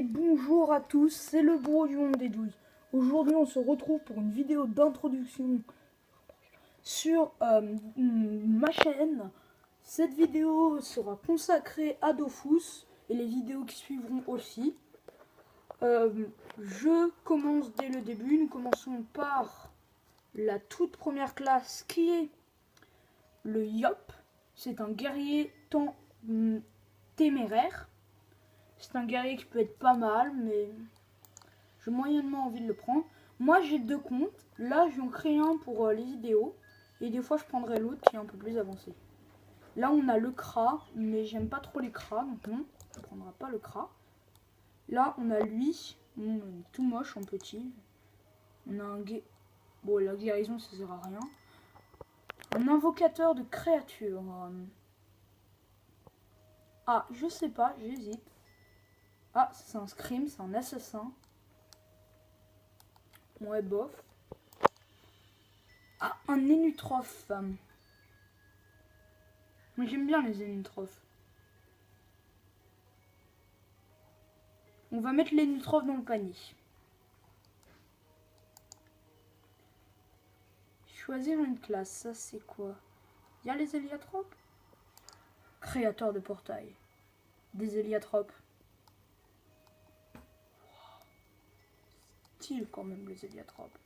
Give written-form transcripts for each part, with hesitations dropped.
Et bonjour à tous, c'est le Bro du monde des 12. Aujourd'hui on se retrouve pour une vidéo d'introduction sur ma chaîne. Cette vidéo sera consacrée à Dofus et les vidéos qui suivront aussi. Je commence dès le début, nous commençons par la toute première classe qui est le Yop. C'est un guerrier téméraire. C'est un guerrier qui peut être pas mal, mais j'ai moyennement envie de le prendre. Moi, j'ai deux comptes. Là, je vais en créer un pour les vidéos. Et des fois, je prendrai l'autre qui est un peu plus avancé. Là, on a le Kra, mais j'aime pas trop les Kra, donc non, on ne prendra pas le Kra. Là, on a lui. On est tout moche en petit. On a un bon, la guérison, ça sert à rien. Un invocateur de créatures. Ah, je sais pas, j'hésite. Ah, c'est un scream, c'est un assassin. Ouais, bof. Ah, un énutrophe. Moi, j'aime bien les énutrophes. On va mettre l'énutrophe dans le panier. Choisir une classe, ça c'est quoi? Il y a les héliotropes? Créateur de portail. Des héliotropes. Style quand même les héliotropes.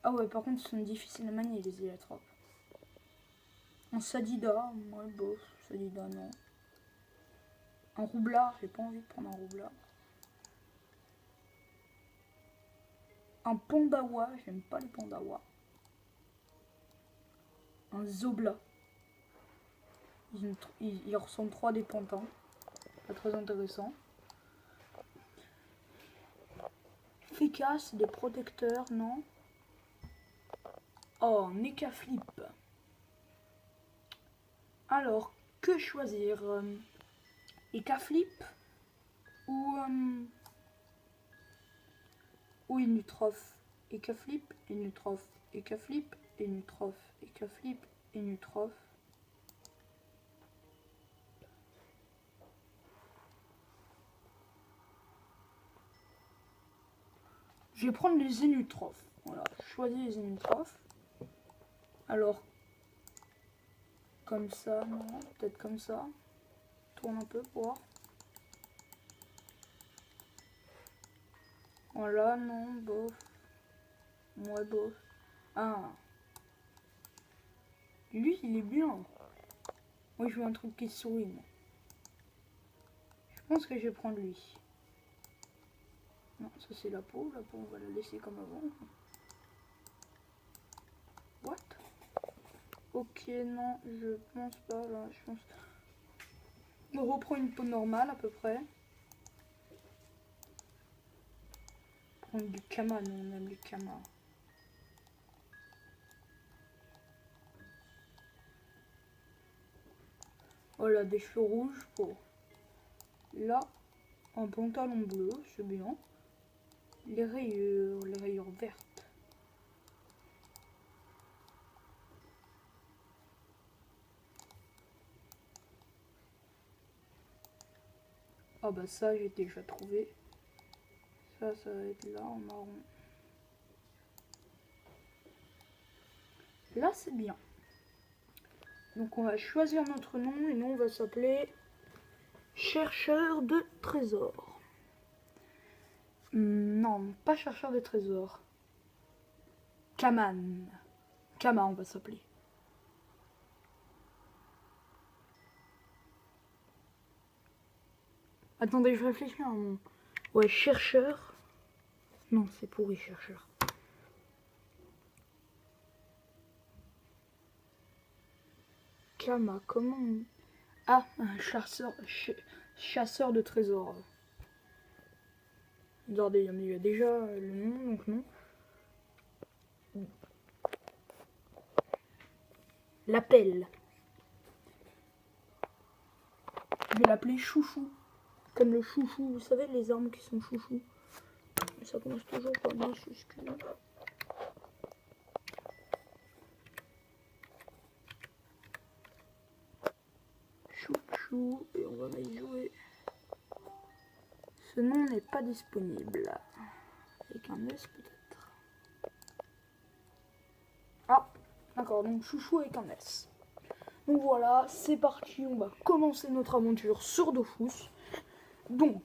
Ah ouais, par contre, ils sont difficiles à manier les héliotropes. Un Sadida, ouais, bof, Sadida non. Un roublard, j'ai pas envie de prendre un roublard. Un pandawa, j'aime pas les pandawas. Un zobla. Ils ressemblent trop à des pantins. Pas très intéressant. Efficace, des protecteurs, non. Oh, Mecha Flip. Alors, que choisir? Mecha Flip ou Énutrophe? Mecha Flip, Énutrophe, Mecha Flip, Énutrophe, Mecha Flip, Énutrophe. Je vais prendre les énutrophes. Voilà, je choisis les énutrophes. Alors, comme ça, non, peut-être comme ça. Tourne un peu pour voir. Voilà, non, bof. Ouais, bof. Ah. Lui, il est bien. Moi, je veux un truc qui sourit, moi. Je pense que je vais prendre lui. Non, ça c'est la peau. La peau, on va la laisser comme avant. What? Ok, non, je pense pas. Là, je pense. On reprend une peau normale à peu près. Prendre du Kama, nous on aime les Kama. Voilà, des cheveux rouges pour. Là, un pantalon bleu, c'est bien. Les rayures vertes. Ah bah ça, j'ai déjà trouvé. Ça va être là en marron. Là, c'est bien. Donc on va choisir notre nom et nous on va s'appeler chercheur de trésors. Non, pas chercheur de trésors. Kaman. Kama on va s'appeler. Attendez, je réfléchis à un nom. Ouais, chercheur. Non, c'est pourri, chercheur. Kama, comment on... Ah, un chasseur de trésors. Regardez, il y a déjà le nom, donc non. L'appel. Je vais l'appeler Chouchou. Comme le chouchou, vous savez, les armes qui sont chouchou. Mais ça commence toujours par majuscule. Chouchou, et on va y jouer ce Ce nom n'est pas disponible. Avec un S peut-être. Ah, d'accord, donc chouchou avec un S. Donc voilà, c'est parti, on va commencer notre aventure sur Dofus. Donc,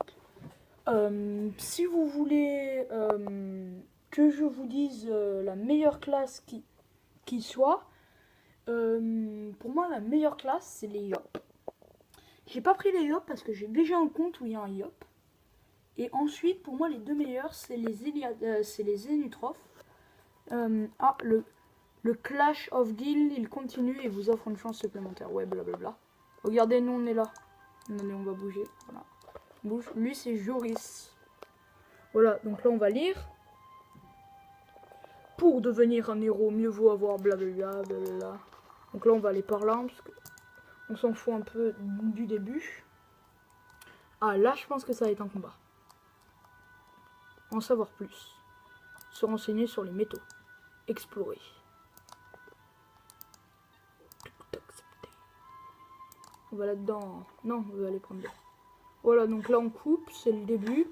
si vous voulez que je vous dise la meilleure classe qui soit, pour moi la meilleure classe c'est les Yop. J'ai pas pris les Yop parce que j'ai déjà un compte où il y a un Yop. Et ensuite, pour moi, les deux meilleurs, c'est les Zenutroph. Le Clash of Guild, il continue et vous offre une chance supplémentaire. Ouais, blablabla. Regardez, nous, on est là. Allez, on va bouger. Voilà. Bouge. Lui, c'est Joris. Voilà, donc là, on va lire. Pour devenir un héros, mieux vaut avoir blablabla. Blablabla. Donc là, on va aller par là, parce que on s'en fout un peu du début. Ah, là, je pense que ça va être un combat. En savoir plus. Se renseigner sur les métaux. Explorer. On va là-dedans. Non, on va aller prendre deux. Voilà, donc là on coupe, c'est le début.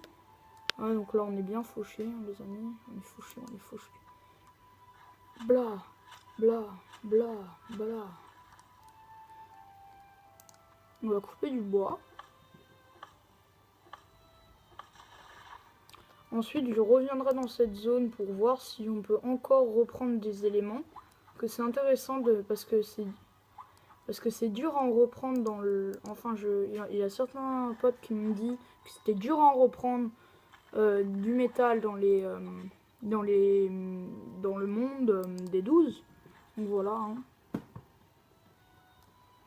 Ah, donc là on est bien fauché, hein, les amis. On est fauché, on est fauché. Bla, bla, bla, bla. On va couper du bois. Ensuite, je reviendrai dans cette zone pour voir si on peut encore reprendre des éléments. Que c'est intéressant parce que c'est dur à en reprendre dans le. Enfin, il y a certains potes qui me disent que c'était dur à en reprendre du métal dans le monde des 12. Donc voilà. Hein.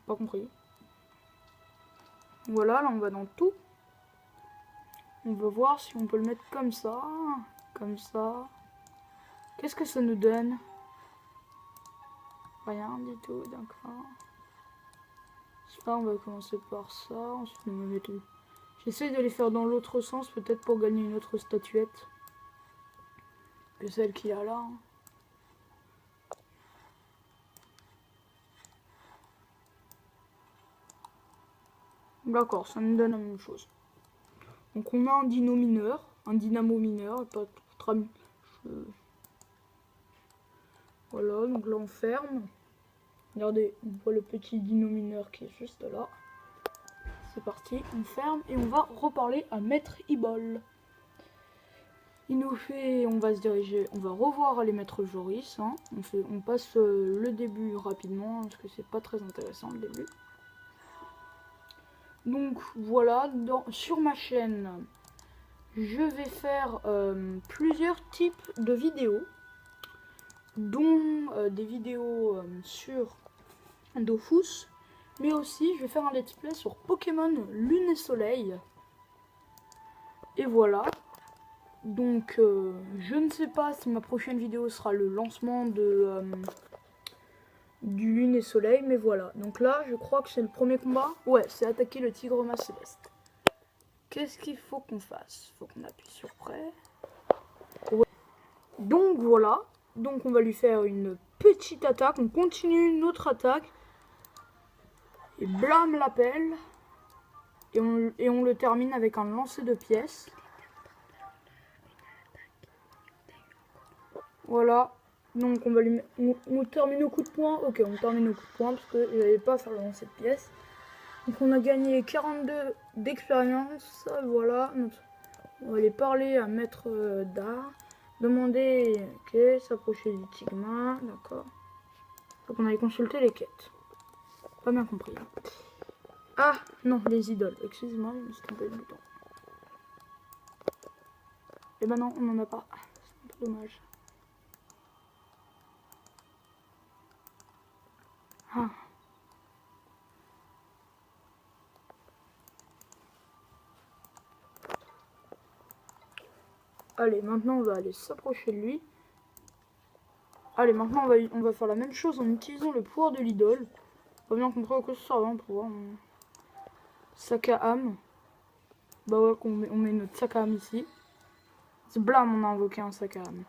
Pas compris. Voilà, là on va dans tout. On va voir si on peut le mettre comme ça. Comme ça. Qu'est-ce que ça nous donne? Rien du tout, d'accord. Ça, on va commencer par ça. Ensuite, on va mettre tout. J'essaie de les faire dans l'autre sens, peut-être pour gagner une autre statuette. Que celle qu'il y a là. D'accord, ça nous donne la même chose. Donc on a un dino mineur, un dynamo mineur, pas très... Voilà, donc là on ferme. Regardez, on voit le petit dino mineur qui est juste là. C'est parti, on ferme et on va reparler à Maître Ibol. Il nous fait, on va se diriger, on va revoir les maîtres Joris. Hein. On passe le début rapidement parce que c'est pas très intéressant le début. Donc voilà, sur ma chaîne, je vais faire plusieurs types de vidéos, dont des vidéos sur Dofus, mais aussi je vais faire un let's play sur Pokémon Lune et Soleil. Et voilà. Donc je ne sais pas si ma prochaine vidéo sera le lancement du Lune et Soleil, mais voilà. Donc là, je crois que c'est le premier combat. Ouais, c'est attaquer le Tigroma Céleste. Qu'est-ce qu'il faut qu'on fasse? Faut qu'on appuie sur prêt. Ouais. Donc voilà. Donc on va lui faire une petite attaque. On continue notre attaque. Et blâme l'appel. Et on le termine avec un lancer de pièces. Voilà. Donc on va lui mettre, on termine au coup de poing. Ok, on termine au coup de poing parce que je n'avais pas faire le lancer de pièces. Donc on a gagné 42 d'expérience. Voilà. On va aller parler à Maître d'art. Demander, ok, s'approcher du Tigma, d'accord. Donc on allait consulter les quêtes. Pas bien compris. Ah, non, les idoles. Excusez-moi, je me suis trompé de bouton. Et ben non, on n'en a pas. C'est un peu dommage. Ah. Allez, maintenant on va aller s'approcher de lui. Allez, maintenant on va faire la même chose en utilisant le pouvoir de l'idole. On va bien comprendre que ça va, un pouvoir. Sac à âme. Bah ouais, on met notre sac à âme ici. C'est blâme, on a invoqué un sac à âme.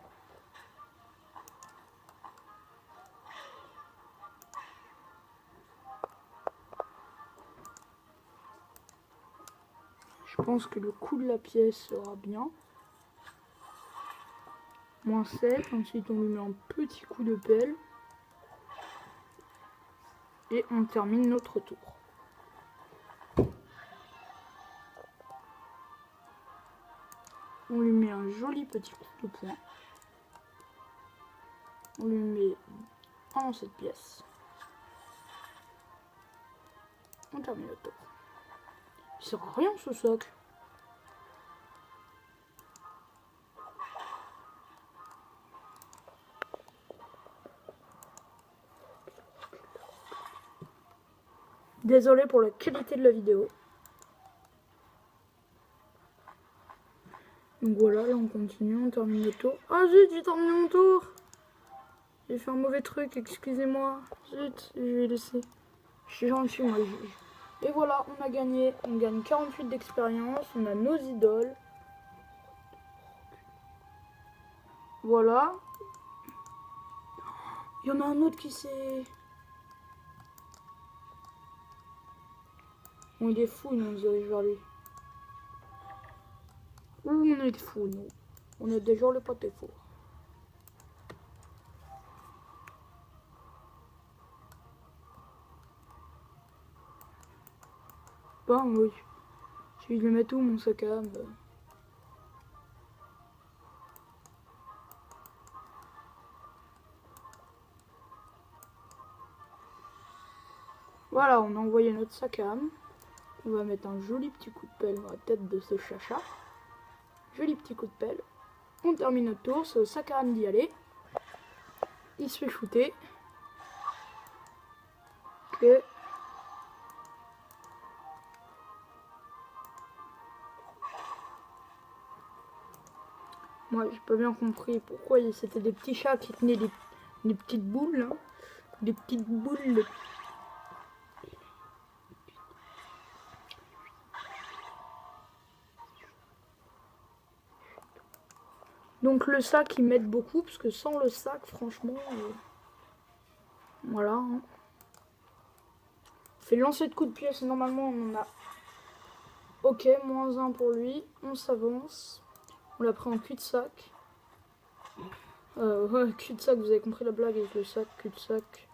Je Je pense que le coût de la pièce sera bien. Moins 7. Ensuite, on lui met un petit coup de pelle. Et on termine notre tour. On lui met un joli petit coup de poing. On lui met un dans cette pièce. On termine le tour. Il sert à rien ce sac. Désolé pour la qualité de la vidéo. Donc voilà, là on continue, on termine le tour. Ah zut, j'ai terminé mon tour. J'ai fait un mauvais truc, excusez-moi. Zut, je vais laisser. Je suis gentil, moi. Et voilà, on a gagné. On gagne 48 d'expérience. On a nos idoles. Voilà. Il y en a un autre qui s'est... Bon, il est fou, il nous arrive vers lui. Ouh, on est fou, nous. On est déjà le pâté fou. Bon, oui. Je vais lui mettre où mon sac à âme. Voilà, on a envoyé notre sac à âme. On va mettre un joli petit coup de pelle dans la tête de ce chacha. Joli petit coup de pelle. On termine notre tour, c'est au sac à âme d'y aller. Il se fait shooter. Ok. Moi, j'ai pas bien compris pourquoi c'était des petits chats qui tenaient des petites boules. Hein. Des petites boules. Donc le sac, ils m'aide beaucoup, parce que sans le sac, franchement... voilà. Hein. On fait lancer de coups de pièce, normalement on en a... Ok, moins 1 pour lui. On s'avance. On l'a pris en cul-de-sac. Ouais, cul-de-sac, vous avez compris la blague avec le sac, cul-de-sac.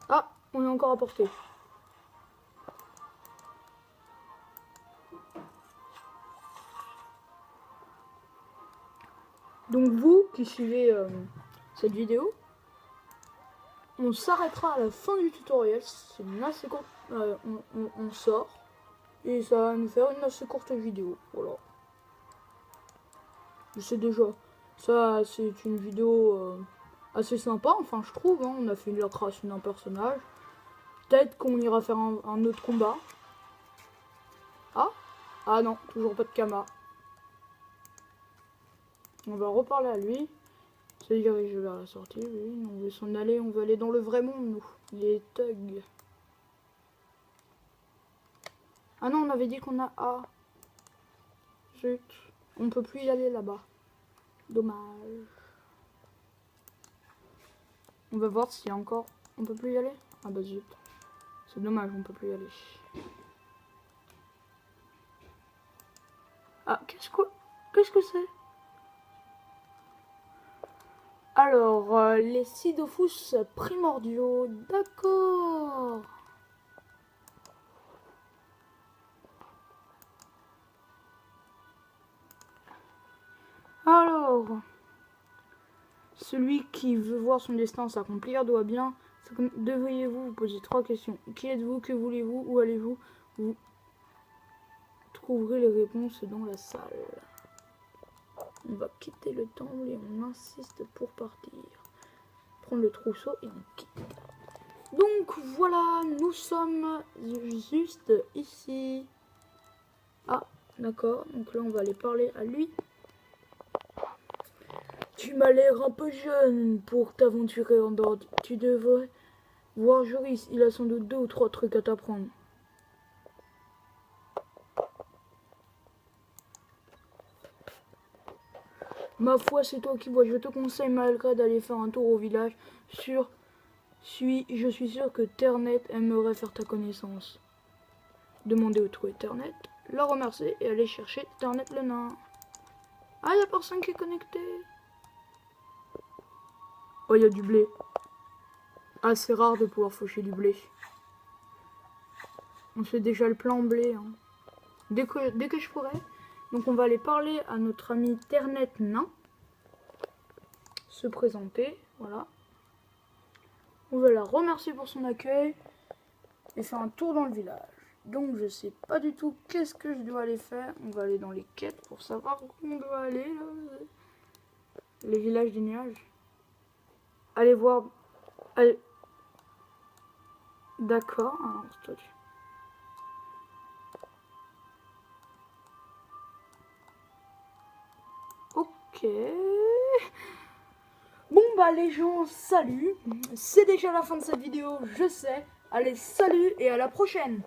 Ah, on est encore à portée. Donc vous qui suivez cette vidéo, on s'arrêtera à la fin du tutoriel. C'est une assez courte. On sort et ça va nous faire une assez courte vidéo. Voilà. C'est déjà ça, c'est une vidéo assez sympa. Enfin, je trouve. Hein, on a fait la création d'un personnage. Peut-être qu'on ira faire un autre combat. Ah non, toujours pas de Kama. On va reparler à lui. Se diriger vers la sortie, oui. On veut s'en aller, on veut aller dans le vrai monde, nous. Les thugs. Ah non, on avait dit qu'on a... Ah. Zut. On peut plus y aller là-bas. Dommage. On va voir s'il y a encore... On peut plus y aller? Ah bah zut. C'est dommage, on peut plus y aller. Ah, qu'est-ce que c'est? Alors, les Sidofus primordiaux, d'accord. Alors, celui qui veut voir son destin s'accomplir doit bien... Devriez-vous vous poser 3 questions. Qui êtes-vous? Que voulez-vous? Où allez-vous? Vous trouverez les réponses dans la salle. On va quitter le temple et on insiste pour partir. Prendre le trousseau et on quitte. Donc voilà, nous sommes juste ici. Ah, d'accord. Donc là, on va aller parler à lui. Tu m'as l'air un peu jeune pour t'aventurer en dehors. Tu devrais voir Joris. Il a sans doute 2 ou 3 trucs à t'apprendre. Ma foi, c'est toi qui vois. Je te conseille malgré d'aller faire un tour au village. Je suis sûr que Ternet aimerait faire ta connaissance. Demandez où trouver Ternet. la remercier et aller chercher Internet le nain. Ah, il y a personne qui est connecté. Oh, il y a du blé. Ah, c'est rare de pouvoir faucher du blé. On fait déjà le plan blé. Hein. Dès que je pourrai. Donc on va aller parler à notre ami Ternet nain. Se présenter. Voilà. On va la remercier pour son accueil. Et faire un tour dans le village. Donc je sais pas du tout qu'est-ce que je dois aller faire. On va aller dans les quêtes pour savoir où on doit aller. Là. Les villages des nuages. Allez voir. Allez. D'accord. Alors, toi, Ok. Bon bah les gens, salut. C'est déjà la fin de cette vidéo, je sais. Allez, salut et à la prochaine.